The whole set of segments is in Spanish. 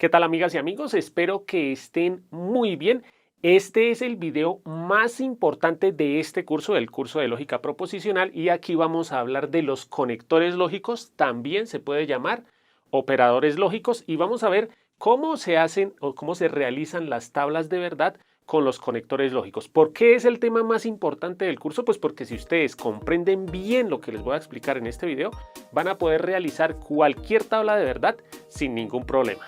¿Qué tal, amigas y amigos? Espero que estén muy bien. Este es el video más importante de este curso, del curso de lógica proposicional, y aquí vamos a hablar de los conectores lógicos, también se puede llamar operadores lógicos, y vamos a ver cómo se hacen o cómo se realizan las tablas de verdad con los conectores lógicos. ¿Por qué es el tema más importante del curso? Pues porque si ustedes comprenden bien lo que les voy a explicar en este video, van a poder realizar cualquier tabla de verdad sin ningún problema.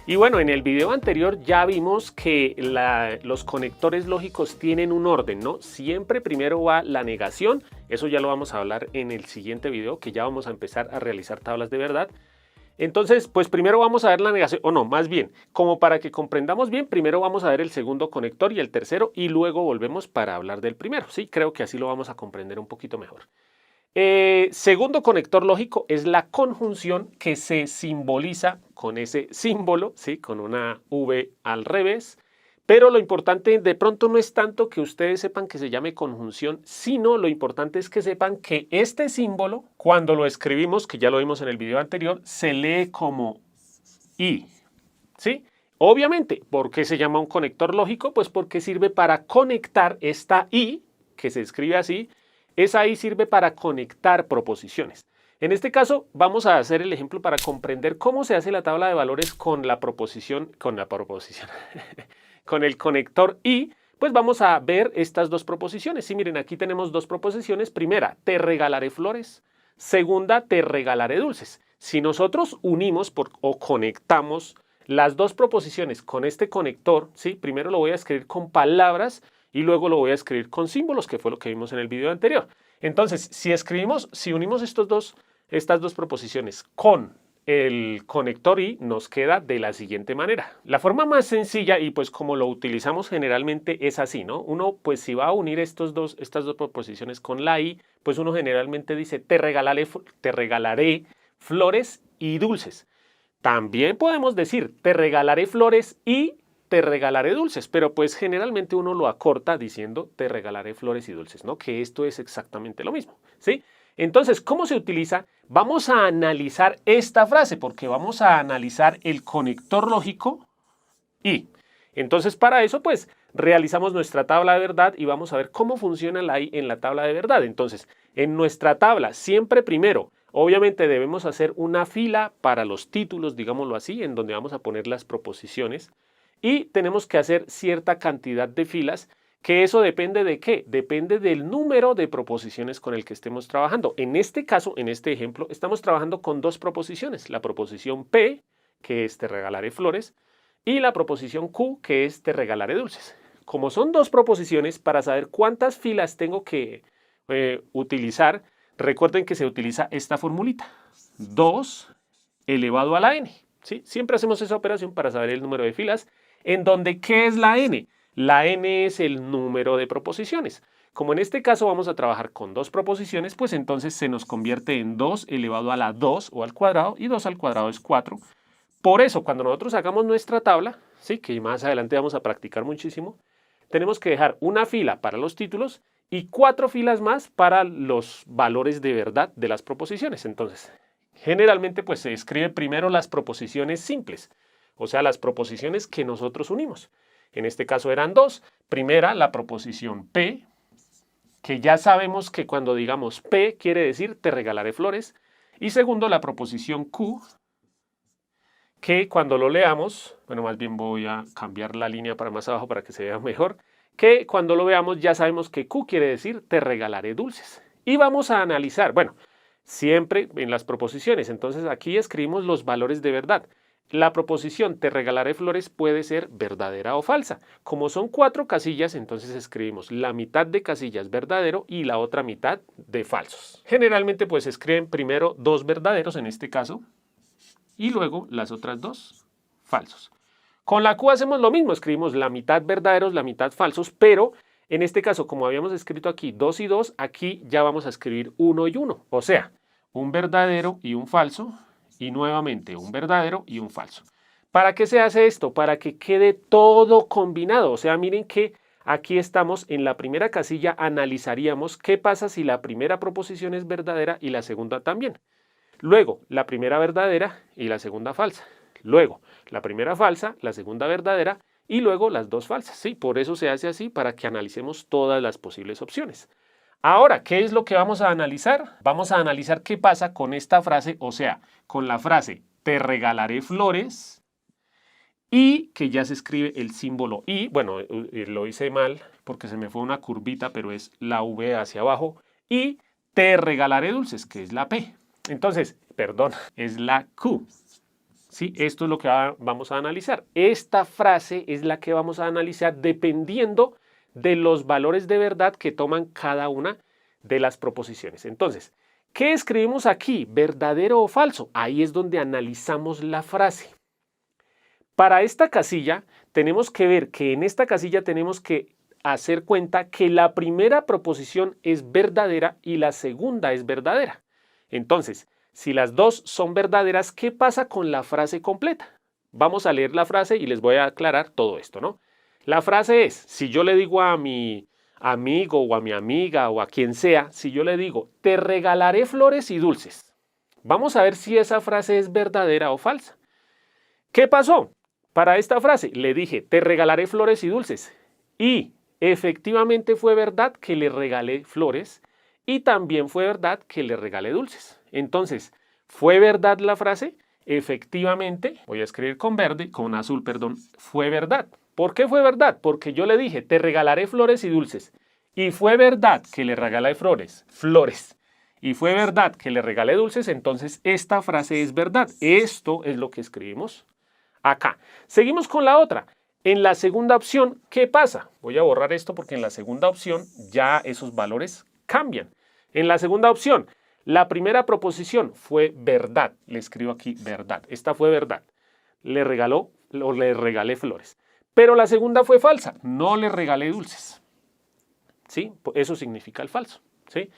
Y bueno, en el video anterior ya vimos que los conectores lógicos tienen un orden, ¿no? Siempre primero va la negación, eso ya lo vamos a hablar en el siguiente video, que ya vamos a empezar a realizar tablas de verdad. Entonces, pues primero vamos a ver la negación, o no, más bien, como para que comprendamos bien, primero vamos a ver el segundo conector y el tercero, y luego volvemos para hablar del primero, ¿sí? Creo que así lo vamos a comprender un poquito mejor. Segundo conector lógico es la conjunción que se simboliza con ese símbolo, ¿sí? Con una V al revés. Pero lo importante de pronto no es tanto que ustedes sepan que se llame conjunción, sino lo importante es que sepan que este símbolo, cuando lo escribimos, que ya lo vimos en el video anterior, se lee como I, ¿sí? Obviamente, ¿por qué se llama un conector lógico? Pues porque sirve para conectar esta I, que se escribe así. Esa I sirve para conectar proposiciones. En este caso vamos a hacer el ejemplo para comprender cómo se hace la tabla de valores con la proposición, con el conector I. Pues vamos a ver estas dos proposiciones. Sí, miren, aquí tenemos dos proposiciones. Primera, te regalaré flores. Segunda, te regalaré dulces. Si nosotros unimos o conectamos las dos proposiciones con este conector, ¿sí? Primero lo voy a escribir con palabras y luego lo voy a escribir con símbolos, que fue lo que vimos en el video anterior. Entonces, si unimos estas dos proposiciones con el conector I, nos queda de la siguiente manera. La forma más sencilla, y pues como lo utilizamos generalmente, es así, ¿no? Uno, pues si va a unir estas dos proposiciones con la I, pues uno generalmente dice, te regalaré flores y dulces. También podemos decir, te regalaré flores y te regalaré dulces, pero pues generalmente uno lo acorta diciendo te regalaré flores y dulces, ¿no? Que esto es exactamente lo mismo, ¿sí? Entonces, ¿cómo se utiliza? Vamos a analizar esta frase porque vamos a analizar el conector lógico y. Entonces, para eso, pues, realizamos nuestra tabla de verdad y vamos a ver cómo funciona la I en la tabla de verdad. Entonces, en nuestra tabla, siempre primero, obviamente debemos hacer una fila para los títulos, digámoslo así, en donde vamos a poner las proposiciones. Y tenemos que hacer cierta cantidad de filas, que eso depende de ¿qué? Depende del número de proposiciones con el que estemos trabajando. En este caso, en este ejemplo, estamos trabajando con dos proposiciones. La proposición P, que es te regalaré flores, y la proposición Q, que es te regalaré dulces. Como son dos proposiciones, para saber cuántas filas tengo que utilizar, recuerden que se utiliza esta formulita. 2 elevado a la n. ¿Sí? Siempre hacemos esa operación para saber el número de filas. En donde, ¿qué es la n? La n es el número de proposiciones. Como en este caso vamos a trabajar con dos proposiciones, pues entonces se nos convierte en 2 elevado a la 2 o al cuadrado, y 2 al cuadrado es 4. Por eso, cuando nosotros hagamos nuestra tabla, ¿sí? Que más adelante vamos a practicar muchísimo, tenemos que dejar una fila para los títulos y 4 filas más para los valores de verdad de las proposiciones. Entonces, generalmente pues se escribe primero las proposiciones simples, o sea, las proposiciones que nosotros unimos. En este caso eran dos. Primera, la proposición P, que ya sabemos que cuando digamos P quiere decir te regalaré flores. Y segundo, la proposición Q, que cuando lo leamos, bueno, más bien voy a cambiar la línea para más abajo para que se vea mejor, que cuando lo veamos ya sabemos que Q quiere decir te regalaré dulces. Y vamos a analizar, bueno, siempre en las proposiciones. Entonces aquí escribimos los valores de verdad. La proposición te regalaré flores puede ser verdadera o falsa. Como son 4 casillas, entonces escribimos la mitad de casillas verdadero y la otra mitad de falsos. Generalmente pues escriben primero 2 verdaderos en este caso y luego las otras 2 falsos. Con la Q hacemos lo mismo, escribimos la mitad verdaderos, la mitad falsos, pero en este caso, como habíamos escrito aquí 2 y 2, aquí ya vamos a escribir 1 y 1. O sea, un verdadero y un falso, y nuevamente un verdadero y un falso. ¿Para qué se hace esto? Para que quede todo combinado. O sea, miren que aquí estamos en la primera casilla, analizaríamos qué pasa si la primera proposición es verdadera y la segunda también. Luego, la primera verdadera y la segunda falsa. Luego, la primera falsa, la segunda verdadera y luego las dos falsas. Sí, por eso se hace así, para que analicemos todas las posibles opciones. Ahora, ¿qué es lo que vamos a analizar? Vamos a analizar qué pasa con esta frase, o sea, con la frase te regalaré flores y que ya se escribe el símbolo I. Bueno, lo hice mal porque se me fue una curvita, pero es la V hacia abajo. Y te regalaré dulces, que es la P. Entonces, perdón, es la Q. Sí, esto es lo que vamos a analizar. Esta frase es la que vamos a analizar dependiendo de los valores de verdad que toman cada una de las proposiciones. Entonces, ¿qué escribimos aquí? ¿Verdadero o falso? Ahí es donde analizamos la frase. Para esta casilla tenemos que ver que en esta casilla tenemos que hacer cuenta que la primera proposición es verdadera y la segunda es verdadera. Entonces, si las dos son verdaderas, ¿qué pasa con la frase completa? Vamos a leer la frase y les voy a aclarar todo esto, ¿no? La frase es, si yo le digo a mi amigo o a mi amiga o a quien sea, si yo le digo, te regalaré flores y dulces. Vamos a ver si esa frase es verdadera o falsa. ¿Qué pasó? Para esta frase le dije, te regalaré flores y dulces. Y efectivamente fue verdad que le regalé flores y también fue verdad que le regalé dulces. Entonces, ¿fue verdad la frase? Efectivamente, voy a escribir con verde, con azul, perdón, fue verdad. ¿Por qué fue verdad? Porque yo le dije, te regalaré flores y dulces. Y fue verdad que le regalé flores. Y fue verdad que le regalé dulces, entonces esta frase es verdad. Esto es lo que escribimos acá. Seguimos con la otra. En la segunda opción, ¿qué pasa? Voy a borrar esto porque en la segunda opción ya esos valores cambian. En la segunda opción, la primera proposición fue verdad. Le escribo aquí verdad. Esta fue verdad. Le regaló o le regalé flores. Pero la segunda fue falsa. No le regalé dulces. ¿Sí? Eso significa el falso. ¿Sí?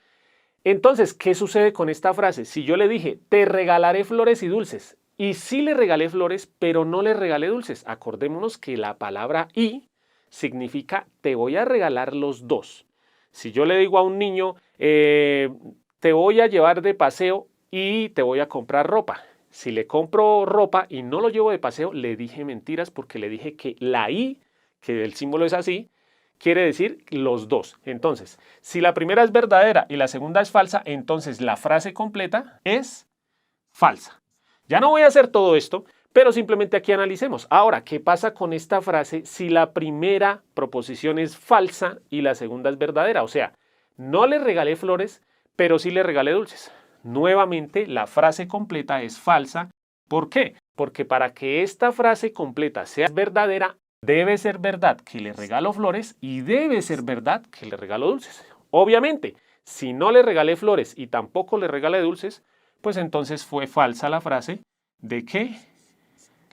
Entonces, ¿qué sucede con esta frase? Si yo le dije, te regalaré flores y dulces, y sí le regalé flores, pero no le regalé dulces. Acordémonos que la palabra y significa te voy a regalar los dos. Si yo le digo a un niño, te voy a llevar de paseo y te voy a comprar ropa. Si le compro ropa y no lo llevo de paseo, le dije mentiras porque le dije que la i, que el símbolo es así, quiere decir los dos. Entonces, si la primera es verdadera y la segunda es falsa, entonces la frase completa es falsa. Ya no voy a hacer todo esto, pero simplemente aquí analicemos. Ahora, ¿qué pasa con esta frase si la primera proposición es falsa y la segunda es verdadera? O sea, no le regalé flores, pero sí le regalé dulces. Nuevamente, la frase completa es falsa. ¿Por qué? Porque para que esta frase completa sea verdadera, debe ser verdad que le regalo flores y debe ser verdad que le regalo dulces. Obviamente, si no le regalé flores y tampoco le regalé dulces, pues entonces fue falsa la frase de que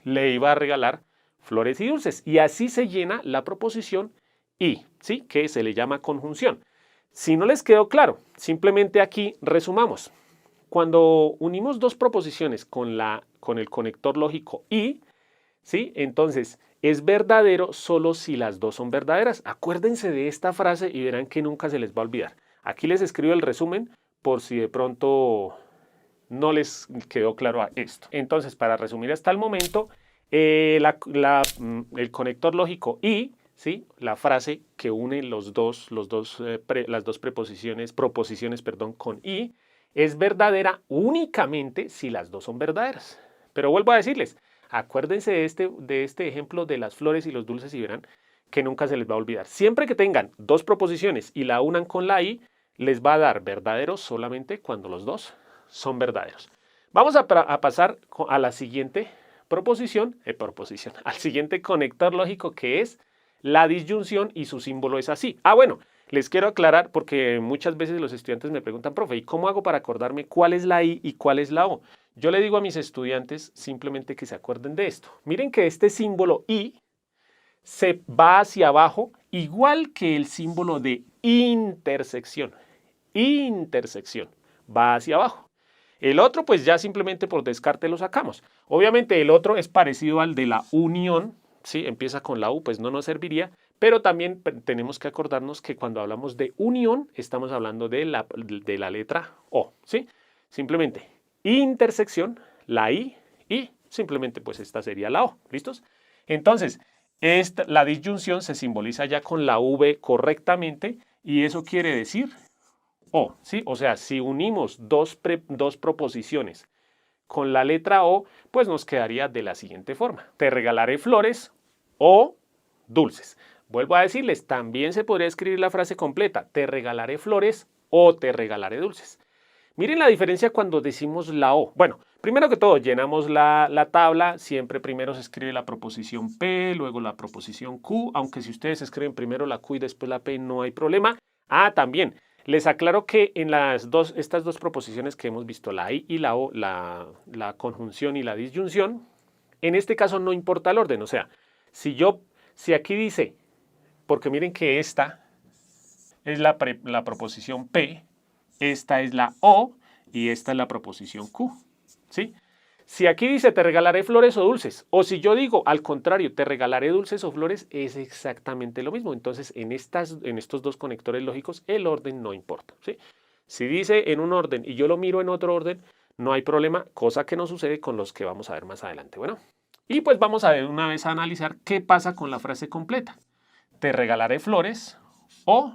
le iba a regalar flores y dulces. Y así se llena la proposición y, ¿sí? Que se le llama conjunción. Si no les quedó claro, simplemente aquí resumamos. Cuando unimos dos proposiciones con el conector lógico y, ¿sí? Entonces, es verdadero solo si las dos son verdaderas. Acuérdense de esta frase y verán que nunca se les va a olvidar. Aquí les escribo el resumen por si de pronto no les quedó claro a esto. Entonces, para resumir hasta el momento, el conector lógico y, ¿sí? La frase que une las dos proposiciones con y, es verdadera únicamente si las dos son verdaderas. Pero vuelvo a decirles, acuérdense de este ejemplo de las flores y los dulces y verán que nunca se les va a olvidar. Siempre que tengan dos proposiciones y la unan con la i, les va a dar verdadero solamente cuando los dos son verdaderos. Vamos a pasar a la siguiente al siguiente conector lógico, que es la disyunción, y su símbolo es así. Bueno, les quiero aclarar porque muchas veces los estudiantes me preguntan, profe, ¿y cómo hago para acordarme cuál es la I y cuál es la O? Yo le digo a mis estudiantes simplemente que se acuerden de esto. Miren que este símbolo I se va hacia abajo, igual que el símbolo de intersección. Intersección va hacia abajo. El otro, pues ya simplemente por descarte lo sacamos. Obviamente el otro es parecido al de la unión, ¿sí? Empieza con la U, pues no nos serviría, Pero también tenemos que acordarnos que cuando hablamos de unión, estamos hablando de la letra O, ¿sí? Simplemente intersección, la I, y simplemente pues esta sería la O, ¿listos? Entonces, la disyunción se simboliza ya con la V correctamente y eso quiere decir O, ¿sí? O sea, si unimos dos proposiciones con la letra O, pues nos quedaría de la siguiente forma. Te regalaré flores o dulces. Vuelvo a decirles, también se podría escribir la frase completa. Te regalaré flores o te regalaré dulces. Miren la diferencia cuando decimos la O. Bueno, primero que todo, llenamos la tabla. Siempre primero se escribe la proposición P, luego la proposición Q. Aunque si ustedes escriben primero la Q y después la P, no hay problema. Ah, también, les aclaro que en estas dos proposiciones que hemos visto, la I y la O, la conjunción y la disyunción, en este caso no importa el orden. O sea, si aquí dice, porque miren que esta es la proposición P, esta es la O y esta es la proposición Q, ¿sí? Si aquí dice te regalaré flores o dulces, o si yo digo al contrario, te regalaré dulces o flores, es exactamente lo mismo. Entonces, en estos dos conectores lógicos, el orden no importa, ¿sí? Si dice en un orden y yo lo miro en otro orden, no hay problema, cosa que no sucede con los que vamos a ver más adelante. Bueno, y pues vamos a ver una vez a analizar qué pasa con la frase completa. Te regalaré flores o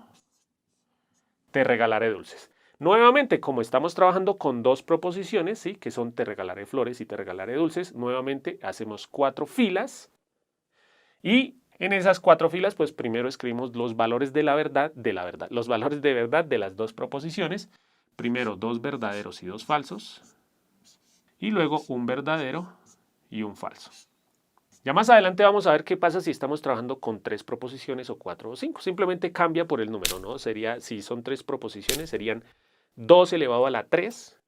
te regalaré dulces. Nuevamente, como estamos trabajando con dos proposiciones, ¿sí? Que son te regalaré flores y te regalaré dulces, nuevamente hacemos 4 filas y en esas 4 filas, pues primero escribimos los valores de la verdad, los valores de verdad de las dos proposiciones. Primero 2 verdaderos y 2 falsos y luego un verdadero y un falso. Ya más adelante vamos a ver qué pasa si estamos trabajando con 3 proposiciones o 4 o 5. Simplemente cambia por el número, ¿no? Sería, si son 3 proposiciones, serían 2 elevado a la 3,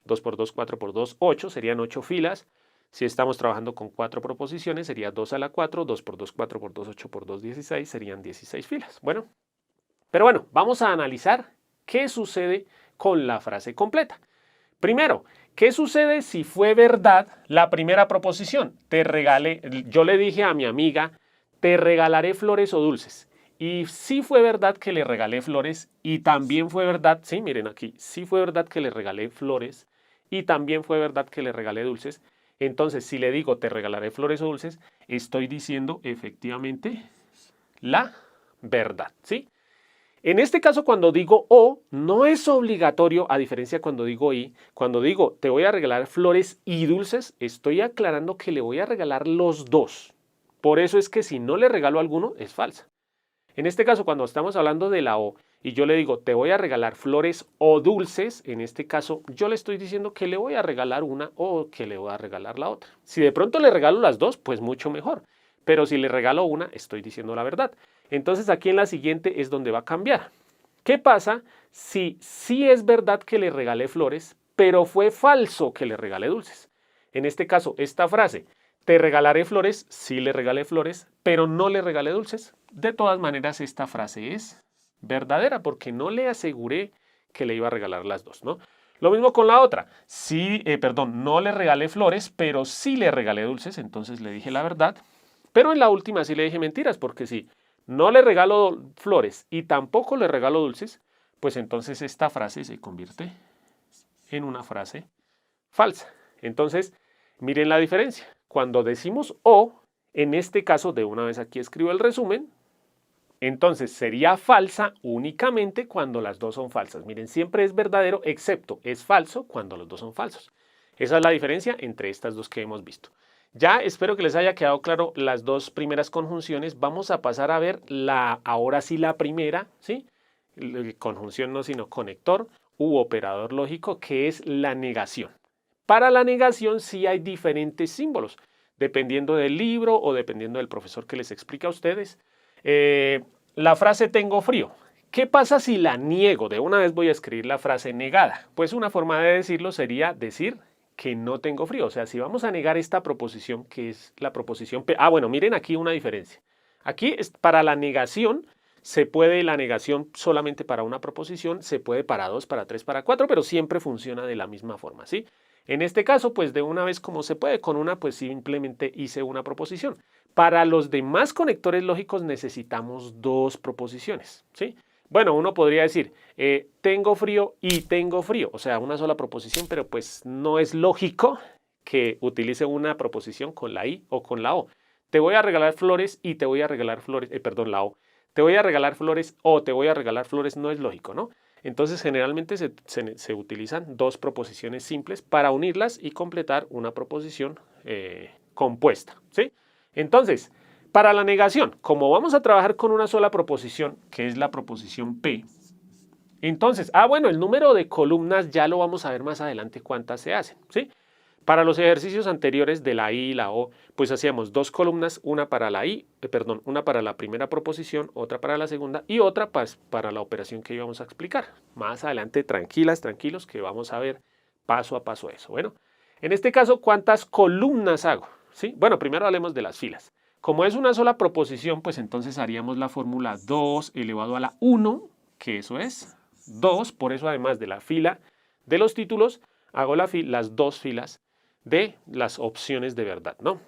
2 por 2, 4 por 2, 8, serían 8 filas. Si estamos trabajando con 4 proposiciones, sería 2 a la 4, 2 por 2, 4 por 2, 8 por 2, 16, serían 16 filas. Bueno, pero bueno, vamos a analizar qué sucede con la frase completa. Primero, ¿qué sucede si fue verdad la primera proposición? Yo le dije a mi amiga, te regalaré flores o dulces. Y sí fue verdad que le regalé flores y también fue verdad, sí, miren aquí, sí fue verdad que le regalé flores y también fue verdad que le regalé dulces. Entonces, si le digo te regalaré flores o dulces, estoy diciendo efectivamente la verdad, ¿sí? En este caso, cuando digo O, no es obligatorio, a diferencia cuando digo I. Cuando digo te voy a regalar flores y dulces, estoy aclarando que le voy a regalar los dos. Por eso es que si no le regalo alguno, es falsa. En este caso, cuando estamos hablando de la O y yo le digo te voy a regalar flores o dulces, en este caso yo le estoy diciendo que le voy a regalar una o que le voy a regalar la otra. Si de pronto le regalo las dos, pues mucho mejor. Pero si le regalo una, estoy diciendo la verdad. Entonces aquí en la siguiente es donde va a cambiar. ¿Qué pasa si sí es verdad que le regalé flores, pero fue falso que le regalé dulces? En este caso, esta frase, te regalaré flores, sí le regalé flores, pero no le regalé dulces. De todas maneras, esta frase es verdadera porque no le aseguré que le iba a regalar las dos, ¿no? Lo mismo con la otra. Sí, no le regalé flores, pero sí le regalé dulces, entonces le dije la verdad. Pero en la última sí le dije mentiras, porque si no le regalo flores y tampoco le regalo dulces, pues entonces esta frase se convierte en una frase falsa. Entonces, miren la diferencia. Cuando decimos O, en este caso, de una vez aquí escribo el resumen, entonces sería falsa únicamente cuando las dos son falsas. Miren, siempre es verdadero, excepto es falso cuando los dos son falsos. Esa es la diferencia entre estas dos que hemos visto. Ya espero que les haya quedado claro las dos primeras conjunciones. Vamos a pasar a ver ahora sí la primera, ¿sí? Conjunción no sino conector u operador lógico, que es la negación. Para la negación sí hay diferentes símbolos, dependiendo del libro o dependiendo del profesor que les explica a ustedes. La frase tengo frío. ¿Qué pasa si la niego? De una vez voy a escribir la frase negada. Pues una forma de decirlo sería decir que no tengo frío. O sea, si vamos a negar esta proposición, que es la proposición P. Ah, bueno, miren aquí una diferencia. Aquí para la negación, se puede la negación solamente para una proposición, se puede para 2, para 3, para 4, pero siempre funciona de la misma forma, ¿sí? En este caso, pues de una vez como se puede, con una pues simplemente hice una proposición. Para los demás conectores lógicos necesitamos dos proposiciones, ¿sí? Bueno, uno podría decir, tengo frío y tengo frío, o sea, una sola proposición, pero pues no es lógico que utilice una proposición con la I o con la O. Te voy a regalar flores y te voy a regalar flores, perdón, la O. Te voy a regalar flores o te voy a regalar flores, no es lógico, ¿no? Entonces, generalmente se utilizan dos proposiciones simples para unirlas y completar una proposición compuesta, ¿sí? Entonces, para la negación, como vamos a trabajar con una sola proposición, que es la proposición P, entonces, bueno, el número de columnas ya lo vamos a ver más adelante cuántas se hacen, ¿sí? Para los ejercicios anteriores de la I y la O, pues hacíamos dos columnas, una para la una para la primera proposición, otra para la segunda y otra pues, para la operación que íbamos a explicar. Más adelante, tranquilas, tranquilos, que vamos a ver paso a paso eso. Bueno, en este caso, ¿cuántas columnas hago? ¿Sí? Bueno, primero hablemos de las filas. Como es una sola proposición, pues entonces haríamos la fórmula 2 elevado a la 1, que eso es 2, por eso además de la fila de los títulos, hago las dos filas de las opciones de verdad, ¿no?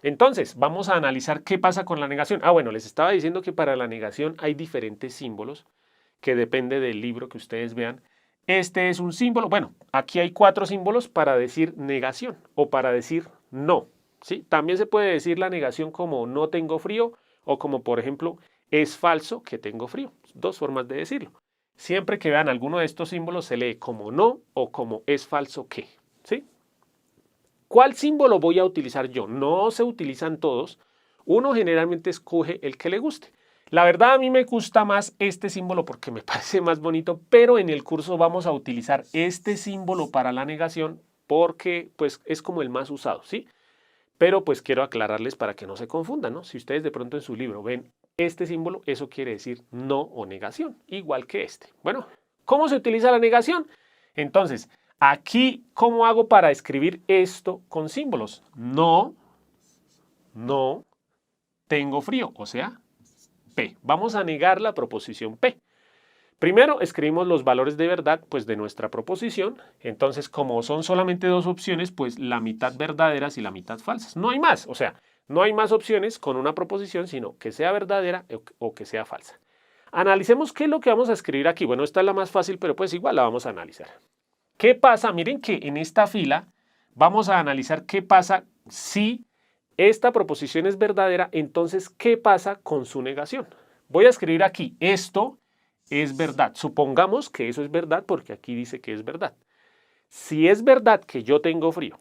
Entonces, vamos a analizar qué pasa con la negación. Bueno, les estaba diciendo que para la negación hay diferentes símbolos que depende del libro que ustedes vean. Este es un símbolo, bueno, aquí hay 4 símbolos para decir negación o para decir no, ¿sí? También se puede decir la negación como no tengo frío o como, por ejemplo, es falso que tengo frío. Dos formas de decirlo. Siempre que vean alguno de estos símbolos se lee como no o como es falso que, ¿sí? ¿Cuál símbolo voy a utilizar yo? No se utilizan todos. Uno generalmente escoge el que le guste. La verdad a mí me gusta más este símbolo porque me parece más bonito, pero en el curso vamos a utilizar este símbolo para la negación porque pues es como el más usado, ¿sí? Pero pues quiero aclararles para que no se confundan, ¿no? Si ustedes de pronto en su libro ven este símbolo, eso quiere decir no o negación, igual que este. Bueno, ¿cómo se utiliza la negación? Entonces, aquí, ¿cómo hago para escribir esto con símbolos? No tengo frío, o sea, P. Vamos a negar la proposición P. Primero escribimos los valores de verdad pues de nuestra proposición. Entonces, como son solamente dos opciones, pues la mitad verdaderas y la mitad falsas. No hay más, o sea, no hay más opciones con una proposición, sino que sea verdadera o que sea falsa. Analicemos qué es lo que vamos a escribir aquí. Bueno, esta es la más fácil, pero pues igual la vamos a analizar. ¿Qué pasa? Miren que en esta fila vamos a analizar qué pasa si esta proposición es verdadera, entonces, ¿qué pasa con su negación? Voy a escribir aquí, esto es verdad. Supongamos que eso es verdad porque aquí dice que es verdad. Si es verdad que yo tengo frío,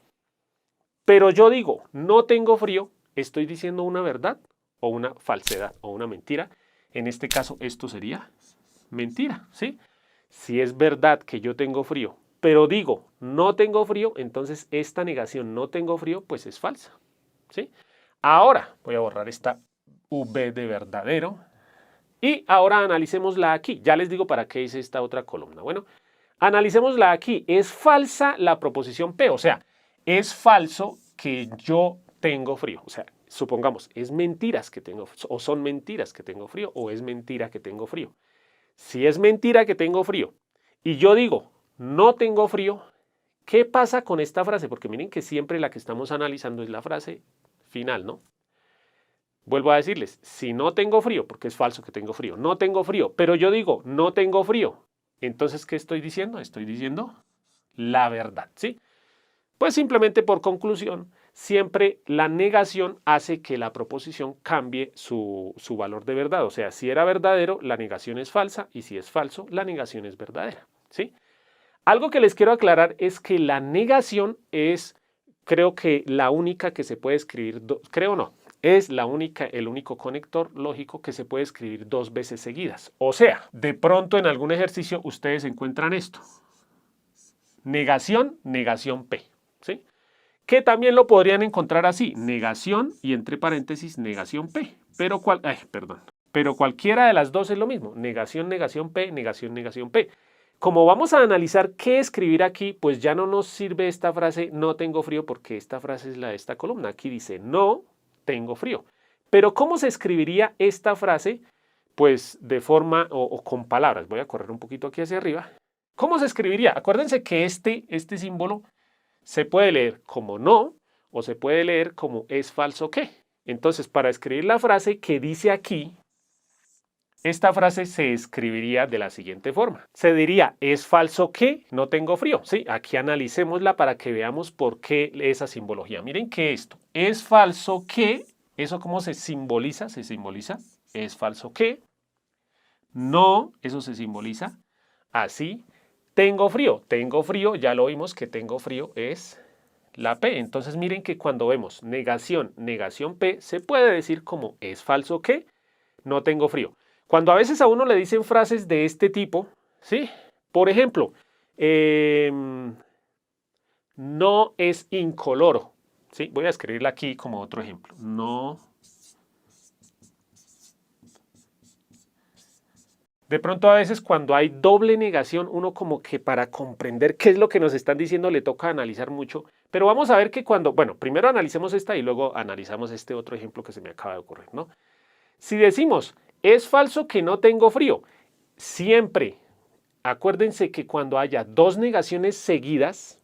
pero yo digo no tengo frío, estoy diciendo una verdad o una falsedad o una mentira. En este caso, esto sería mentira, ¿sí? Si es verdad que yo tengo frío, pero digo no tengo frío, entonces esta negación no tengo frío, pues es falsa, ¿sí? Ahora voy a borrar esta V de verdadero. Y ahora analicémosla aquí. Ya les digo para qué hice esta otra columna. Bueno, analicémosla aquí. Es falsa la proposición P. O sea, es falso que yo tengo frío. O sea, supongamos, es mentiras que tengo frío. O son mentiras que tengo frío. O es mentira que tengo frío. Si es mentira que tengo frío y yo digo no tengo frío, ¿qué pasa con esta frase? Porque miren que siempre la que estamos analizando es la frase final, ¿no? Vuelvo a decirles, si no tengo frío, porque es falso que tengo frío, no tengo frío, pero yo digo no tengo frío, entonces, ¿qué estoy diciendo? Estoy diciendo la verdad, ¿sí? Pues simplemente por conclusión, siempre la negación hace que la proposición cambie su valor de verdad. O sea, si era verdadero, la negación es falsa y si es falso, la negación es verdadera, ¿sí? Algo que les quiero aclarar es que la negación es, creo que la única que se puede escribir, creo no, es el único conector lógico que se puede escribir dos veces seguidas. O sea, de pronto en algún ejercicio ustedes encuentran esto. Negación, negación P, ¿sí? Que también lo podrían encontrar así, negación y entre paréntesis negación P. Pero cualquiera de las dos es lo mismo, negación, negación P, negación, negación P. Como vamos a analizar qué escribir aquí, pues ya no nos sirve esta frase no tengo frío porque esta frase es la de esta columna. Aquí dice no tengo frío. Pero ¿cómo se escribiría esta frase? Pues de forma o con palabras. Voy a correr un poquito aquí hacia arriba. ¿Cómo se escribiría? Acuérdense que este símbolo se puede leer como no o se puede leer como es falso que. Entonces, para escribir la frase que dice aquí, esta frase se escribiría de la siguiente forma. Se diría, ¿es falso que no tengo frío? Sí, aquí analicémosla para que veamos por qué esa simbología. Miren que esto, es falso que, ¿eso cómo se simboliza? Se simboliza, es falso que, no, eso se simboliza así. Tengo frío, ya lo vimos que tengo frío es la P. Entonces miren que cuando vemos negación, negación P, se puede decir como es falso que no tengo frío. Cuando a veces a uno le dicen frases de este tipo, ¿sí? Por ejemplo, no es incoloro, ¿sí? Voy a escribirla aquí como otro ejemplo. No. De pronto a veces cuando hay doble negación, uno como que para comprender qué es lo que nos están diciendo le toca analizar mucho. Pero vamos a ver que cuando, bueno, primero analicemos esta y luego analizamos este otro ejemplo que se me acaba de ocurrir, ¿no? Si decimos, es falso que no tengo frío, siempre, acuérdense que cuando haya dos negaciones seguidas,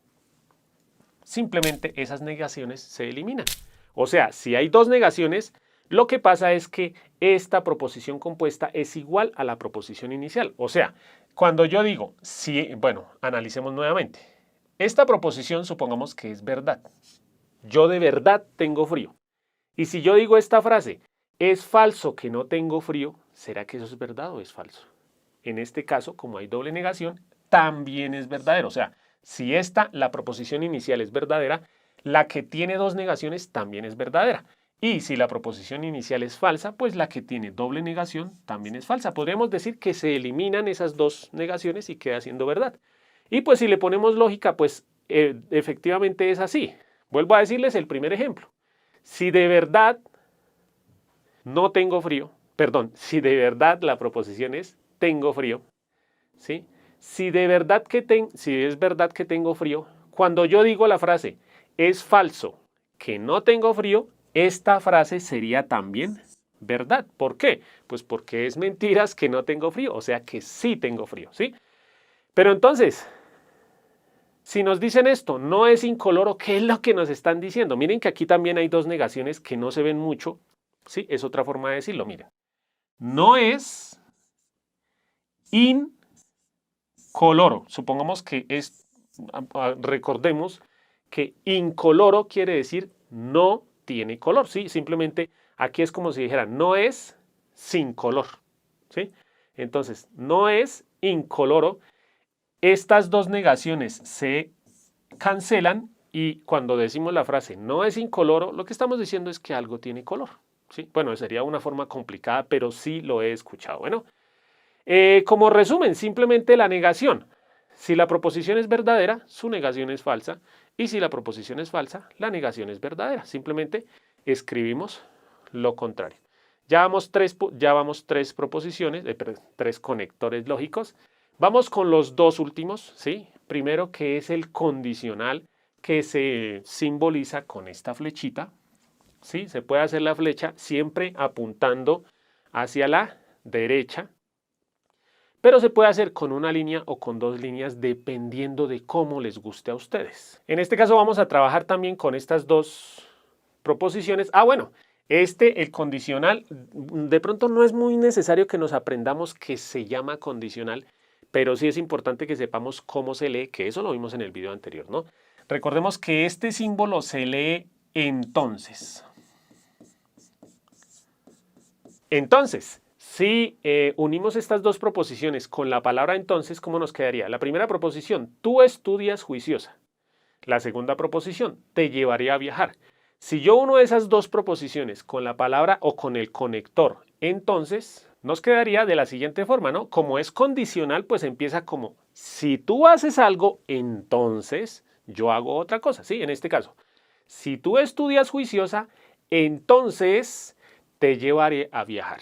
simplemente esas negaciones se eliminan. O sea, si hay dos negaciones, lo que pasa es que esta proposición compuesta es igual a la proposición inicial. O sea, cuando yo digo, si, bueno, analicemos nuevamente. Esta proposición supongamos que es verdad. Yo de verdad tengo frío. Y si yo digo esta frase, es falso que no tengo frío, ¿será que eso es verdad o es falso? En este caso, como hay doble negación, también es verdadero. O sea, si la proposición inicial es verdadera, la que tiene dos negaciones también es verdadera. Y si la proposición inicial es falsa, pues la que tiene doble negación también es falsa. Podríamos decir que se eliminan esas dos negaciones y queda siendo verdad. Y pues si le ponemos lógica, pues efectivamente es así. Vuelvo a decirles el primer ejemplo. Si de verdad no tengo frío, perdón, si de verdad la proposición es tengo frío, ¿sí? Si es verdad que tengo frío, cuando yo digo la frase es falso que no tengo frío, esta frase sería también verdad. ¿Por qué? Pues porque es mentiras que no tengo frío, o sea que sí tengo frío, ¿sí? Pero entonces, si nos dicen esto, no es incoloro, ¿qué es lo que nos están diciendo? Miren que aquí también hay dos negaciones que no se ven mucho, ¿sí? Es otra forma de decirlo, miren. No es incoloro. Supongamos que es, recordemos que incoloro quiere decir no tiene color, ¿sí? Simplemente aquí es como si dijera, no es sin color, ¿sí? Entonces, no es incoloro. Estas dos negaciones se cancelan y cuando decimos la frase no es incoloro, lo que estamos diciendo es que algo tiene color, ¿sí? Bueno, sería una forma complicada, pero sí lo he escuchado. Bueno, como resumen, simplemente la negación. Si la proposición es verdadera, su negación es falsa. Y si la proposición es falsa, la negación es verdadera. Simplemente escribimos lo contrario. Ya vamos tres proposiciones, tres conectores lógicos. Vamos con los dos últimos, ¿sí? Primero, que es el condicional, que se simboliza con esta flechita, ¿sí? Se puede hacer la flecha siempre apuntando hacia la derecha, pero se puede hacer con una línea o con dos líneas dependiendo de cómo les guste a ustedes. En este caso vamos a trabajar también con estas dos proposiciones. Bueno, el condicional, de pronto no es muy necesario que nos aprendamos que se llama condicional, pero sí es importante que sepamos cómo se lee, que eso lo vimos en el video anterior, ¿no? Recordemos que este símbolo se lee entonces. Entonces, si unimos estas dos proposiciones con la palabra entonces, ¿cómo nos quedaría? La primera proposición, tú estudias juiciosa. La segunda proposición, te llevaré a viajar. Si yo uno esas dos proposiciones con la palabra o con el conector entonces, nos quedaría de la siguiente forma, ¿no? Como es condicional, pues empieza como, si tú haces algo, entonces yo hago otra cosa. Sí, en este caso, si tú estudias juiciosa, entonces te llevaré a viajar.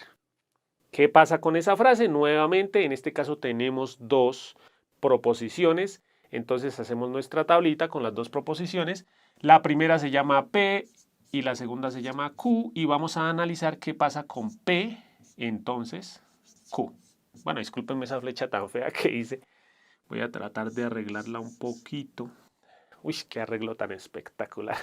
¿Qué pasa con esa frase? Nuevamente, en este caso tenemos dos proposiciones. Entonces hacemos nuestra tablita con las dos proposiciones. La primera se llama P y la segunda se llama Q. Y vamos a analizar qué pasa con P, entonces Q. Bueno, discúlpenme esa flecha tan fea que hice. Voy a tratar de arreglarla un poquito. Uy, qué arreglo tan espectacular.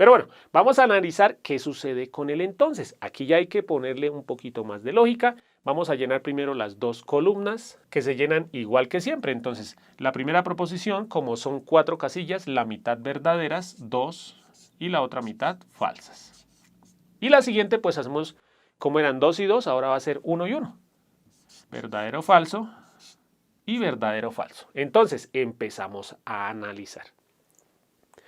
Pero bueno, vamos a analizar qué sucede con el entonces. Aquí ya hay que ponerle un poquito más de lógica. Vamos a llenar primero las dos columnas que se llenan igual que siempre. Entonces, la primera proposición, como son 4 casillas, la mitad verdaderas, 2 y la otra mitad falsas. Y la siguiente, pues hacemos como eran 2 y 2, ahora va a ser 1 y 1. Verdadero, falso y verdadero, falso. Entonces, empezamos a analizar.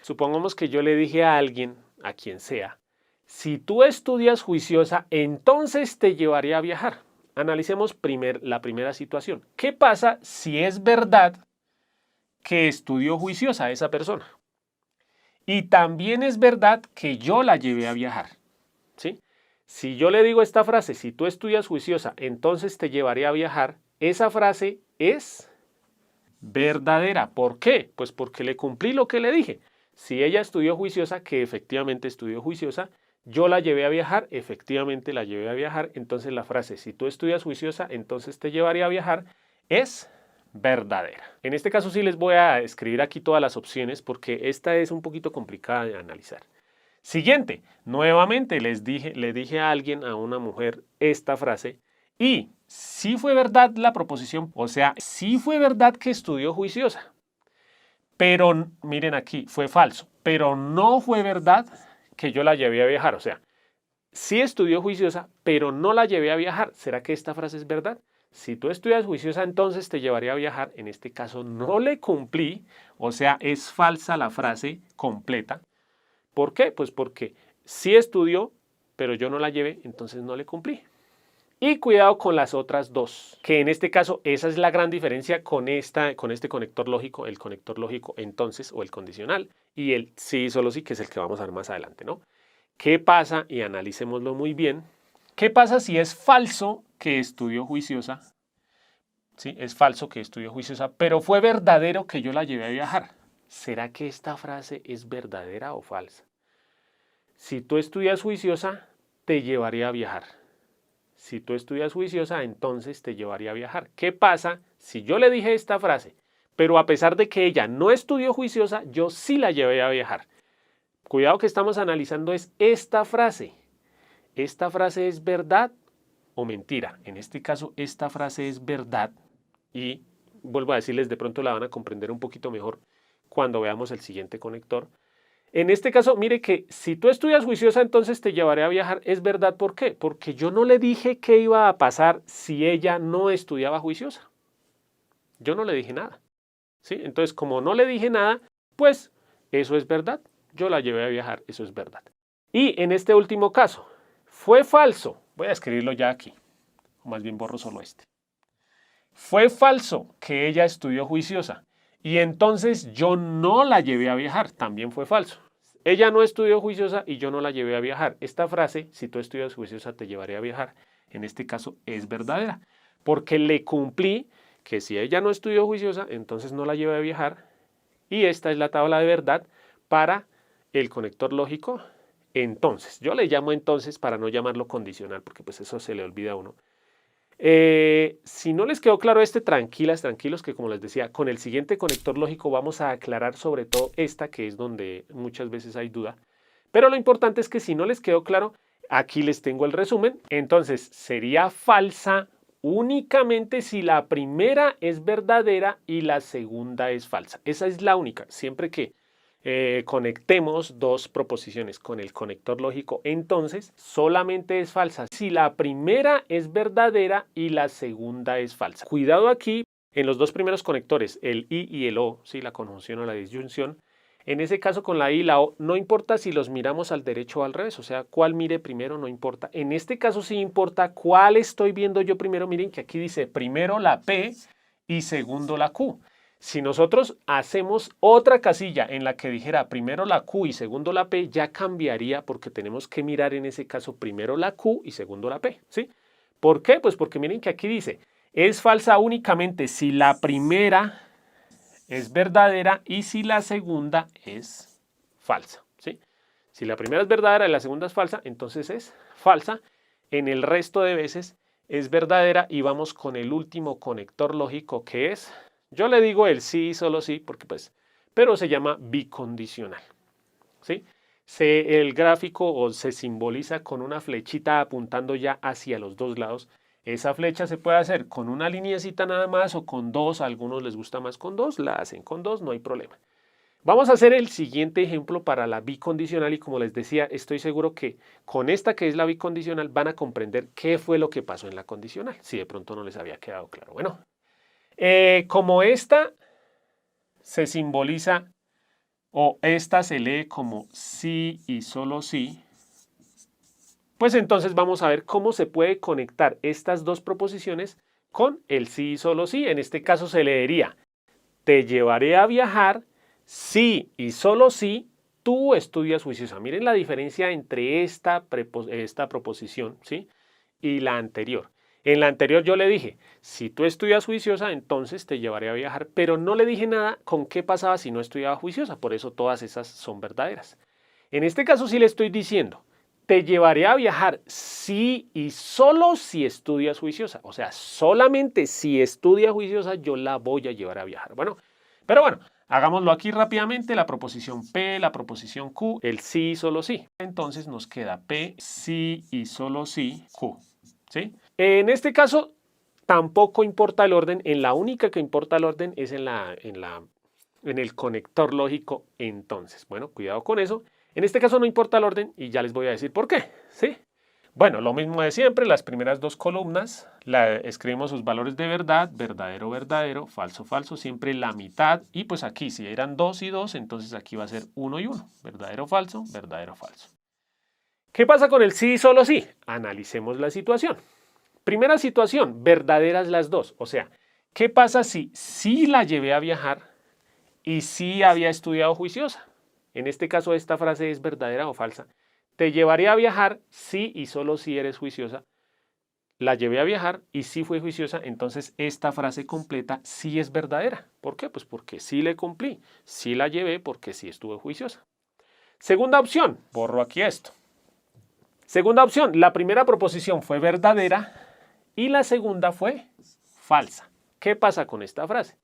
Supongamos que yo le dije a alguien, a quien sea, si tú estudias juiciosa, entonces te llevaré a viajar. Analicemos la primera situación. ¿Qué pasa si es verdad que estudió juiciosa esa persona? Y también es verdad que yo la llevé a viajar, ¿sí? Si yo le digo esta frase, si tú estudias juiciosa, entonces te llevaré a viajar, esa frase es verdadera. ¿Por qué? Pues porque le cumplí lo que le dije. Si ella estudió juiciosa, que efectivamente estudió juiciosa, yo la llevé a viajar, efectivamente la llevé a viajar, entonces la frase, si tú estudias juiciosa, entonces te llevaré a viajar, es verdadera. En este caso sí les voy a escribir aquí todas las opciones porque esta es un poquito complicada de analizar. Siguiente, nuevamente le dije a alguien, a una mujer, esta frase, y sí fue verdad la proposición, o sea, sí fue verdad que estudió juiciosa, pero miren aquí, fue falso, pero no fue verdad que yo la llevé a viajar, o sea, sí estudió juiciosa, pero no la llevé a viajar. ¿Será que esta frase es verdad? Si tú estudias juiciosa, entonces te llevaré a viajar. En este caso no le cumplí, o sea, es falsa la frase completa. ¿Por qué? Pues porque sí estudió, pero yo no la llevé, entonces no le cumplí. Y cuidado con las otras dos, que en este caso esa es la gran diferencia con este conector lógico, el conector lógico entonces o el condicional y el sí, solo sí, que es el que vamos a ver más adelante, ¿no? ¿Qué pasa? Y analicémoslo muy bien. ¿Qué pasa si es falso que estudió juiciosa? Sí, es falso que estudió juiciosa, pero fue verdadero que yo la llevé a viajar. ¿Será que esta frase es verdadera o falsa? Si tú estudias juiciosa, te llevaré a viajar. Si tú estudias juiciosa, entonces te llevaría a viajar. ¿Qué pasa si yo le dije esta frase, pero a pesar de que ella no estudió juiciosa, yo sí la llevé a viajar? Cuidado que estamos analizando es esta frase. ¿Esta frase es verdad o mentira? En este caso, esta frase es verdad y vuelvo a decirles, de pronto la van a comprender un poquito mejor cuando veamos el siguiente conector. En este caso, mire que si tú estudias juiciosa, entonces te llevaré a viajar. Es verdad, ¿por qué? Porque yo no le dije qué iba a pasar si ella no estudiaba juiciosa. Yo no le dije nada. ¿Sí? Entonces, como no le dije nada, pues eso es verdad. Yo la llevé a viajar, eso es verdad. Y en este último caso, fue falso. Voy a escribirlo ya aquí. O más bien borro solo este. Fue falso que ella estudió juiciosa. Y entonces yo no la llevé a viajar, también fue falso. Ella no estudió juiciosa y yo no la llevé a viajar. Esta frase, si tú estudias juiciosa te llevaré a viajar, en este caso es verdadera. Porque le cumplí que si ella no estudió juiciosa, entonces no la llevé a viajar. Y esta es la tabla de verdad para el conector lógico. Entonces, yo le llamo entonces para no llamarlo condicional, porque pues eso se le olvida a uno. Si no les quedó claro tranquilas, tranquilos, que como les decía, con el siguiente conector lógico vamos a aclarar sobre todo esta, que es donde muchas veces hay duda. Pero lo importante es que si no les quedó claro, aquí les tengo el resumen. Entonces, sería falsa únicamente si la primera es verdadera y la segunda es falsa. Esa es la única, siempre que conectemos dos proposiciones con el conector lógico, entonces solamente es falsa si la primera es verdadera y la segunda es falsa. Cuidado aquí en los dos primeros conectores, el I y el O, ¿sí? La conjunción o la disyunción. En ese caso con la I y la O, no importa si los miramos al derecho o al revés, o sea, cuál mire primero, no importa. En este caso sí importa cuál estoy viendo yo primero. Miren que aquí dice primero la P y segundo la Q. Si nosotros hacemos otra casilla en la que dijera primero la Q y segundo la P, ya cambiaría porque tenemos que mirar en ese caso primero la Q y segundo la P, ¿sí? ¿Por qué? Pues porque miren que aquí dice, es falsa únicamente si la primera es verdadera y si la segunda es falsa, ¿sí? Si la primera es verdadera y la segunda es falsa, entonces es falsa. En el resto de veces es verdadera y vamos con el último conector lógico que es... Yo le digo el sí, solo sí, porque pues, pero se llama bicondicional, ¿sí? el gráfico o se simboliza con una flechita apuntando ya hacia los dos lados. Esa flecha se puede hacer con una lineecita nada más o con dos. A algunos les gusta más con dos, la hacen con dos, no hay problema. Vamos a hacer el siguiente ejemplo para la bicondicional y como les decía, estoy seguro que con esta que es la bicondicional van a comprender qué fue lo que pasó en la condicional, si de pronto no les había quedado claro. Bueno, como esta se simboliza o esta se lee como sí y solo sí, pues entonces vamos a ver cómo se puede conectar estas dos proposiciones con el sí y solo sí. En este caso se leería, te llevaré a viajar si y solo si tú estudias juiciosa. Miren la diferencia entre esta proposición, ¿sí?, y la anterior. En la anterior yo le dije, si tú estudias juiciosa, entonces te llevaré a viajar, pero no le dije nada con qué pasaba si no estudiaba juiciosa, por eso todas esas son verdaderas. En este caso sí le estoy diciendo, te llevaré a viajar si y solo si estudias juiciosa. O sea, solamente si estudia juiciosa yo la voy a llevar a viajar. Bueno, pero bueno, hagámoslo aquí rápidamente. La proposición P, la proposición Q, el sí y solo sí. Entonces nos queda P, sí y solo sí, Q. ¿Sí? En este caso tampoco importa el orden. En la única que importa el orden es en el conector lógico entonces. Bueno, cuidado con eso. En este caso no importa el orden y ya les voy a decir por qué, ¿sí? Bueno, lo mismo de siempre, las primeras dos columnas, escribimos sus valores de verdad, verdadero, verdadero, falso, falso, siempre la mitad. Y pues aquí, si eran 2 y 2, entonces aquí va a ser 1 y 1, verdadero, falso, verdadero, falso. ¿Qué pasa con el sí y solo sí? Analicemos la situación. Primera situación, verdaderas las dos. O sea, ¿qué pasa si sí la llevé a viajar y sí había estudiado juiciosa? En este caso, esta frase es verdadera o falsa. Te llevaré a viajar si y solo si eres juiciosa. La llevé a viajar y sí fue juiciosa, entonces esta frase completa sí es verdadera. ¿Por qué? Pues porque sí le cumplí. Sí la llevé porque sí estuve juiciosa. Segunda opción, borro aquí esto. Segunda opción, la primera proposición fue verdadera y la segunda fue falsa. ¿Qué pasa con esta frase?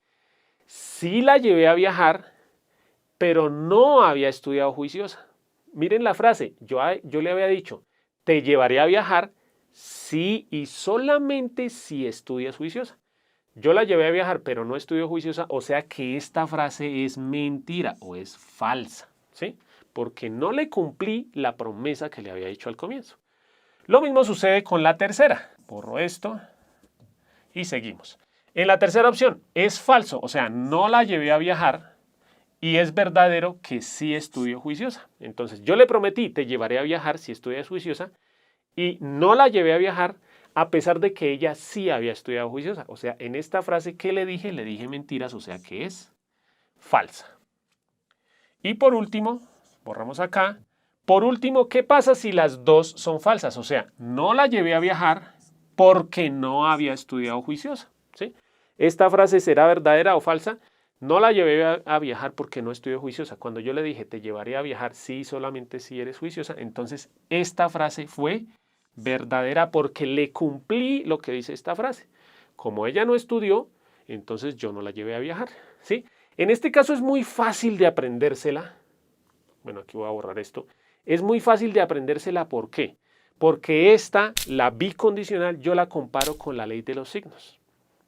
Sí la llevé a viajar, pero no había estudiado juiciosa. Miren la frase, yo le había dicho, te llevaré a viajar si y solamente si estudias juiciosa. Yo la llevé a viajar, pero no estudio juiciosa, o sea que esta frase es mentira o es falsa, ¿sí? Porque no le cumplí la promesa que le había hecho al comienzo. Lo mismo sucede con la tercera. Borro esto y seguimos. En la tercera opción es falso, o sea, no la llevé a viajar y es verdadero que sí estudio juiciosa. Entonces yo le prometí, te llevaré a viajar si estudias juiciosa y no la llevé a viajar a pesar de que ella sí había estudiado juiciosa. O sea, en esta frase que le dije mentiras, o sea que es falsa. Y por último, borramos acá. Por último, ¿qué pasa si las dos son falsas? O sea, no la llevé a viajar porque no había estudiado juiciosa, ¿sí? Esta frase será verdadera o falsa. No la llevé a viajar porque no estudió juiciosa. Cuando yo le dije, te llevaré a viajar sí, solamente si eres juiciosa, entonces esta frase fue verdadera porque le cumplí lo que dice esta frase. Como ella no estudió, entonces yo no la llevé a viajar, ¿sí? En este caso es muy fácil de aprendérsela. Bueno, aquí voy a borrar esto. Es muy fácil de aprendérsela, ¿por qué? Porque esta, la bicondicional, yo la comparo con la ley de los signos.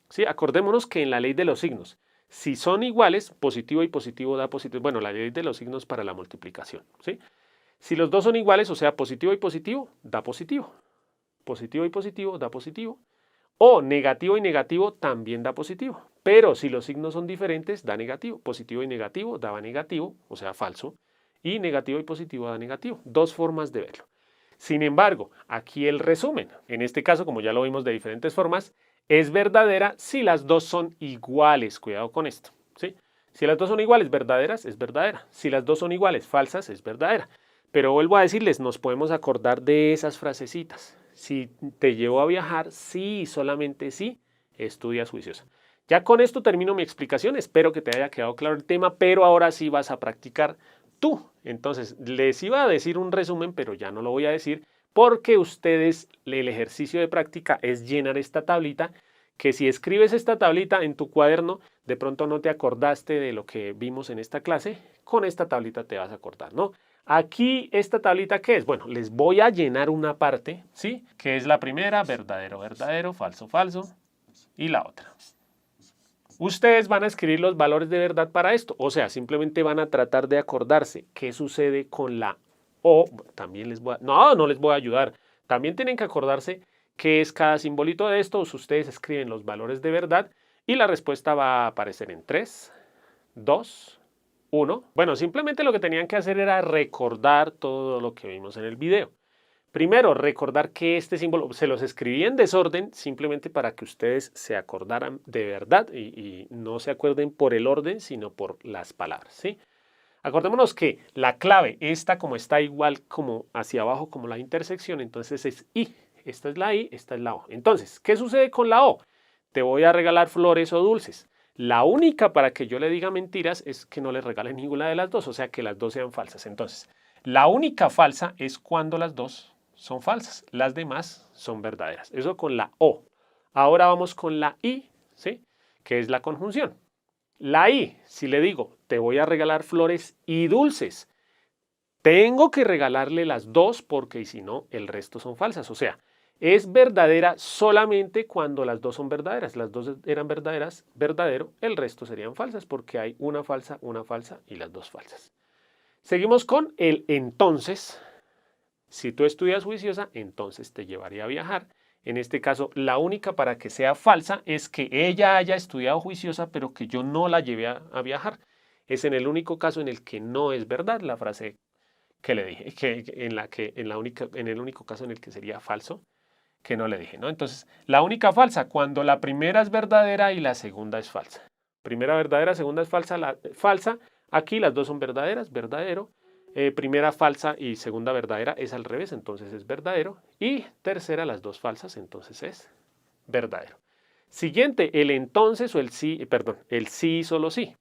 ¿Sí? Acordémonos que en la ley de los signos, si son iguales, positivo y positivo da positivo. Bueno, la ley de los signos para la multiplicación, ¿sí? Si los dos son iguales, o sea, positivo y positivo, da positivo. Positivo y positivo da positivo. O negativo y negativo también da positivo. Pero si los signos son diferentes, da negativo. Positivo y negativo daba negativo, o sea, falso. Y negativo y positivo da negativo. Dos formas de verlo. Sin embargo, aquí el resumen. En este caso, como ya lo vimos de diferentes formas, es verdadera si las dos son iguales. Cuidado con esto, ¿sí? Si las dos son iguales, verdaderas, es verdadera. Si las dos son iguales, falsas, es verdadera. Pero vuelvo a decirles, nos podemos acordar de esas frasecitas. Si te llevo a viajar, sí, solamente sí, estudias juiciosa. Ya con esto termino mi explicación. Espero que te haya quedado claro el tema, pero ahora sí vas a practicar tú. Entonces, les iba a decir un resumen, pero ya no lo voy a decir porque ustedes, el ejercicio de práctica es llenar esta tablita, que si escribes esta tablita en tu cuaderno, de pronto no te acordaste de lo que vimos en esta clase, con esta tablita te vas a acordar, ¿no? Aquí, esta tablita, ¿qué es? Bueno, les voy a llenar una parte, ¿sí? Que es la primera, verdadero, verdadero, falso, falso, y la otra. Ustedes van a escribir los valores de verdad para esto, o sea, simplemente van a tratar de acordarse qué sucede con la O. También les voy a... No les voy a ayudar. También tienen que acordarse qué es cada simbolito de estos. Ustedes escriben los valores de verdad y la respuesta va a aparecer en 3, 2, 1. Bueno, simplemente lo que tenían que hacer era recordar todo lo que vimos en el video. Primero, recordar que este símbolo se los escribí en desorden simplemente para que ustedes se acordaran de verdad y no se acuerden por el orden, sino por las palabras, ¿sí? Acordémonos que la clave, esta como está igual como hacia abajo como la intersección, entonces es I. Esta es la I, esta es la O. Entonces, ¿qué sucede con la O? Te voy a regalar flores o dulces. La única para que yo le diga mentiras es que no le regale ninguna de las dos, o sea que las dos sean falsas. Entonces, la única falsa es cuando las dos son falsas. Las demás son verdaderas. Eso con la O. Ahora vamos con la I, ¿sí? Que es la conjunción. La I, si le digo, te voy a regalar flores y dulces, tengo que regalarle las dos porque si no, el resto son falsas. O sea, es verdadera solamente cuando las dos son verdaderas. Las dos eran verdaderas, verdadero, el resto serían falsas porque hay una falsa y las dos falsas. Seguimos con el entonces. Si tú estudias juiciosa, entonces te llevaría a viajar. En este caso, la única para que sea falsa es que ella haya estudiado juiciosa, pero que yo no la lleve a viajar. Es en el único caso en el que no es verdad la frase que le dije, en el único caso en el que sería falso, que no le dije, ¿no? Entonces, la única falsa, cuando la primera es verdadera y la segunda es falsa. Primera verdadera, segunda es falsa, falsa. Aquí las dos son verdaderas, verdadero. Primera falsa y segunda verdadera es al revés, entonces es verdadero. Y tercera, las dos falsas, entonces es verdadero. Siguiente, el entonces o el sí, el sí y solo sí.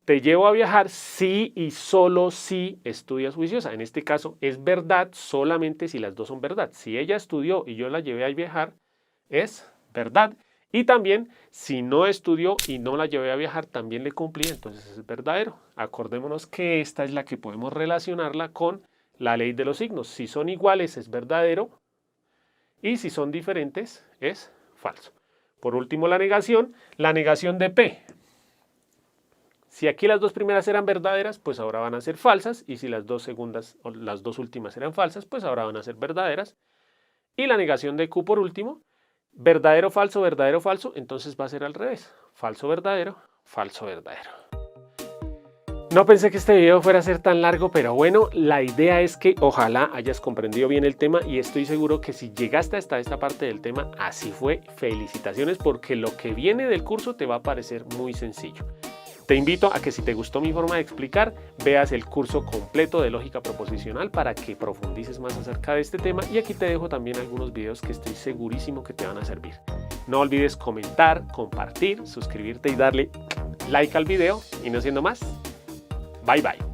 Te llevo a viajar si y solo si estudias juiciosa. En este caso es verdad solamente si las dos son verdad. Si ella estudió y yo la llevé a viajar, es verdad. Y también, si no estudió y no la llevé a viajar, también le cumplí, entonces es verdadero. Acordémonos que esta es la que podemos relacionarla con la ley de los signos. Si son iguales es verdadero y si son diferentes es falso. Por último, la negación de P. Si aquí las dos primeras eran verdaderas, pues ahora van a ser falsas. Y si las dos segundas o las dos últimas eran falsas, pues ahora van a ser verdaderas. Y la negación de Q por último. Verdadero, falso, entonces va a ser al revés. Falso, verdadero, falso, verdadero. No pensé que este video fuera a ser tan largo, pero bueno, la idea es que ojalá hayas comprendido bien el tema y estoy seguro que si llegaste hasta esta parte del tema, así fue. Felicitaciones porque lo que viene del curso te va a parecer muy sencillo. Te invito a que si te gustó mi forma de explicar, veas el curso completo de lógica proposicional para que profundices más acerca de este tema y aquí te dejo también algunos videos que estoy segurísimo que te van a servir. No olvides comentar, compartir, suscribirte y darle like al video y no siendo más, bye bye.